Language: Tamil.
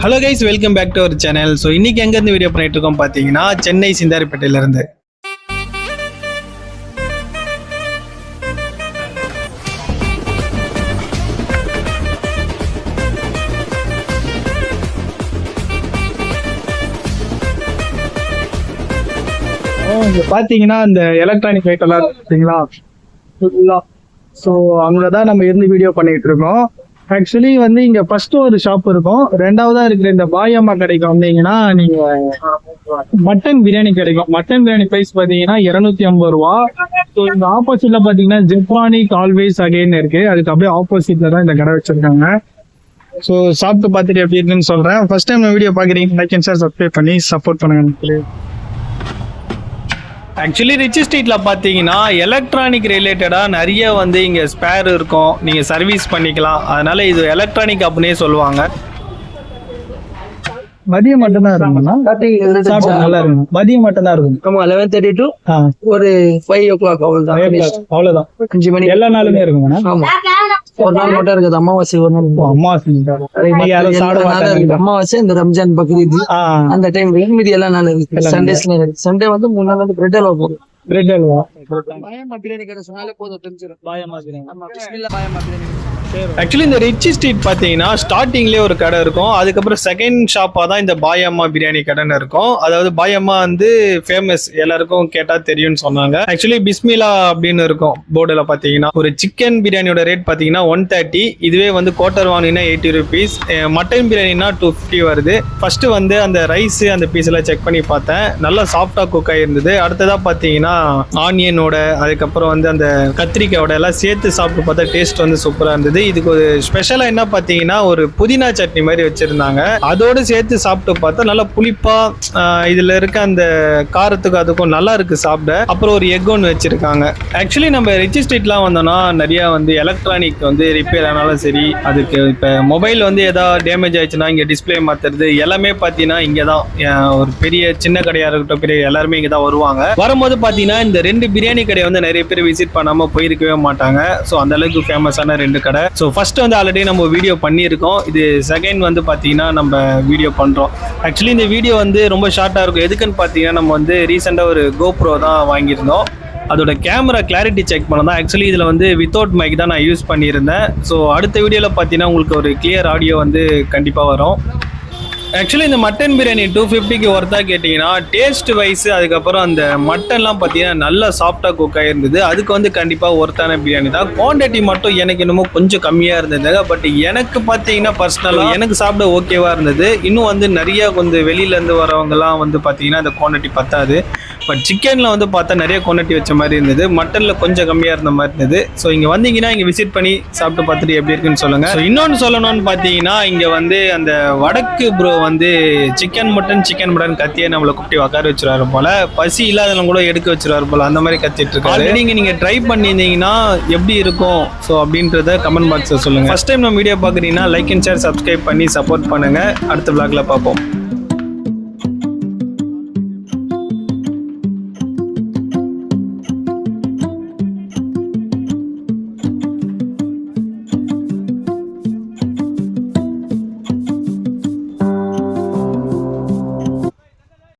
Hello guys, welcome back to our channel. So இன்னைக்கு எங்கேருந்து வீடியோ பண்ணிட்டு இருக்கோம் பார்த்தீங்கன்னா சென்னை சிந்தாரிப்பேட்டையிலேருந்து. இங்கே பார்த்தீங்கன்னா இந்த எலக்ட்ரானிக் ஐட்டம்லாம் பார்த்தீங்களா ஃபுல்லாக. ஸோ அங்கே தான் நம்ம இருந்து வீடியோ பண்ணிகிட்டு இருக்கோம். ஆக்சுவலி வந்து இங்கே ஃபர்ஸ்ட்டு ஒரு ஷாப் இருக்கும், ரெண்டாவதாக இருக்கிற இந்த பாயம்மா கடைக்கு வந்தீங்கன்னா நீங்கள் மட்டன் பிரியாணி கிடைக்கும். மட்டன் பிரியாணி ப்ரைஸ் பார்த்தீங்கன்னா 250 ரூபா. ஸோ இந்த ஆப்போசிட்டில் பார்த்தீங்கன்னா ஜப்பானிக் ஆல்வேஸ் அகைன் இருக்குது, அதுக்கு அப்படியே ஆப்போசிட்டில் தான் இந்த கடை வச்சுருக்காங்க. ஸோ சாப்பிட்டு பார்த்துட்டு எப்படி இருக்குன்னு சொல்கிறேன். ஃபர்ஸ்ட் டைம் வீடியோ பார்க்குறீங்க, லைக் அண்ட் ஷேர் சப்ஸ்கிரைப் பண்ணி சப்போர்ட் பண்ணுங்க. ஆக்சுவலி ரிச் ஸ்ட்ரீட்ல பாத்தீங்கன்னா எலக்ட்ரானிக் ரிலேட்டடா நிறைய வந்து இங்க ஸ்பேர் இருக்கும், நீங்க சர்வீஸ் பண்ணிக்கலாம். அதனால இது எலக்ட்ரானிக் அப்படின்னே சொல்லுவாங்க. மதியம் மட்டும் தான் இருக்கும்னா நல்லா இருக்கும். மதியம் மட்டும் தான் இருக்கும். ஆமா 11:30 to ஒரு 5 o'clock அவ்வளவுதான். 5 மணி எல்லா நாளுமே இருக்குங்க. ஆமா, ஒரு நாள் மட்டும் இருக்குது அமாவாசை, ஒரு நாள் அமாவாசை, இந்த ரம்ஜான் பக்ரீத் அந்த டைம் மீதி எல்லா நாள் இருக்கு. சண்டே வந்து 3 நாள் வந்து பிரெட் அல்வா போகும். பிரெட் அல்வா பிரியாணி கடை சொன்னாலே போதும், தெரிஞ்சிடும். ஆக்சுவலி இந்த ரிச் ஸ்ட்ரீட் பார்த்தீங்கன்னா ஸ்டார்டிங்லேயே ஒரு கடை இருக்கும், அதுக்கப்புறம் செகண்ட் ஷாப்பாக தான் இந்த பாயம்மா பிரியாணி கடைன்னு இருக்கும். அதாவது பாயம்மா வந்து ஃபேமஸ், எல்லாருக்கும் கேட்டால் தெரியும்னு சொன்னாங்க. ஆக்சுவலி பிஸ்மிலா அப்படின்னு இருக்கும் போர்டில் பார்த்தீங்கன்னா. ஒரு சிக்கன் பிரியாணியோட ரேட் பார்த்தீங்கன்னா 130, இதுவே வந்து கோட்டர் வாங்கினா 80 rupees, மட்டன் பிரியாணினா 250 வருது. ஃபர்ஸ்ட் வந்து அந்த ரைஸ் அந்த பீஸ் எல்லாம் செக் பண்ணி பார்த்தேன், நல்லா சாஃப்டாக குக் ஆகிருந்தது. அடுத்ததாக பார்த்தீங்கன்னா ஆனியனோட, அதுக்கப்புறம் வந்து அந்த கத்திரிக்காயோட எல்லாம் சேர்த்து சாப்பிட்டு பார்த்தா டேஸ்ட் வந்து சூப்பராக இருந்தது. இதுக்கு ஒரு ஸ்பெஷலா என்ன பாத்தீங்கன்னா ஒரு புதினா சட்னி மாதிரி வச்சிருந்தாங்க, அதோடு சேர்த்து சாப்பிட்டு பார்த்தா நல்லா புளிப்பா, இதுல இருக்க அந்த காரத்துக்கு அதுக்கும் நல்லா இருக்கு சாப்பிட. அப்புறம் ஒரு எக் ஒன்று வச்சிருக்காங்க. ஆக்சுவலி நம்ம ரிச் ஸ்ட்ரீட்லாம் வந்தோம்னா நிறைய வந்து எலக்ட்ரானிக் வந்து ரிப்பேர் ஆனாலும் சரி, அதுக்கு இப்ப மொபைல் வந்து ஏதாவது டேமேஜ் ஆயிடுச்சுன்னா இங்க டிஸ்பிளே மாத்துறது எல்லாமே பாத்தீங்கன்னா இங்கதான். ஒரு பெரிய சின்ன கடையா இருக்கட்டும், பெரிய எல்லாருமே இங்கதான் வருவாங்க. வரும்போது பாத்தீங்கன்னா இந்த 2 பிரியாணி கடையை வந்து நிறைய பேர் விசிட் பண்ணாம போயிருக்கவே மாட்டாங்க. ஸோ அந்த அளவுக்கு ஃபேமஸான 2 கடை. ஸோ ஃபர்ஸ்ட் வந்து ஆல்ரெடி நம்ம வீடியோ பண்ணியிருக்கோம், இது செகண்ட் வந்து பார்த்தீங்கன்னா நம்ம வீடியோ பண்ணுறோம். ஆக்சுவலி இந்த வீடியோ வந்து ரொம்ப ஷார்ட்டாக இருக்கும். எதுக்குன்னு பார்த்தீங்கன்னா நம்ம வந்து ரீசெண்டாக ஒரு கோப்ரோ தான் வாங்கியிருந்தோம், அதோட கேமரா கிளாரிட்டி செக் பண்ண தான். ஆக்சுவலி இதில் வந்து வித்தவுட் மைக் தான் நான் யூஸ் பண்ணியிருந்தேன். ஸோ அடுத்த வீடியோவில் பார்த்தீங்கன்னா உங்களுக்கு ஒரு கிளியர் ஆடியோ வந்து கண்டிப்பாக வரும். ஆக்சுவலி இந்த மட்டன் பிரியாணி 250க்கு ஒர்த்தா கேட்டிங்கன்னா டேஸ்ட் வைஸ், அதுக்கப்புறம் அந்த மட்டன்லாம் பார்த்தீங்கன்னா நல்லா சாஃப்டாக குக் ஆகிருந்தது. அதுக்கு வந்து கண்டிப்பாக ஒர்த்தான பிரியாணி தான். குவான்டிட்டி மட்டும் எனக்கு என்னமோ கொஞ்சம் கம்மியாக இருந்தது, பட் எனக்கு பார்த்தீங்கன்னா பர்சனலாக எனக்கு சாப்பிட ஓகேவாக இருந்தது. இன்னும் வந்து நிறைய கொஞ்சம் வெளியிலேருந்து வரவங்கலாம் வந்து பார்த்தீங்கன்னா அந்த குவான்டிட்டி பத்தாது. பட் சிக்கனில் வந்து பார்த்தா நிறைய குவான்டிட்டி வச்ச மாதிரி இருந்தது, மட்டனில் கொஞ்சம் கம்மியாக இருந்த மாதிரி இருந்தது. ஸோ இங்கே வந்தீங்கன்னா இங்கே விசிட் பண்ணி சாப்பிட்டு பார்த்துட்டு எப்படி இருக்குன்னு சொல்லுங்கள். ஸோ இன்னொன்று சொல்லணும்னு பார்த்தீங்கன்னா இங்கே வந்து அந்த வடக்கு ப்ரோ வந்து சிக்கன் மட்டன் கத்தியே நம்மளை கூப்பிட்டு உட்கார வச்சுருவாரு போல, பசி இல்லாதவங்க கூட எடுக்க வச்சுருவாரு போல, அந்த மாதிரி கத்திட்டு இருக்காரு. ஆல்ரெடி நீங்கள் ட்ரை பண்ணியிருந்தீங்கன்னா எப்படி இருக்கும் ஸோ அப்படின்றத கமெண்ட் பாக்ஸில் சொல்லுங்கள். ஃபர்ஸ்ட் டைம் நம்ம வீடியோ பார்க்குறீங்கன்னா லைக் அண்ட் ஷேர் சப்ஸ்கிரைப் பண்ணி சப்போர்ட் பண்ணுங்கள். அடுத்த vlogல பார்ப்போம்.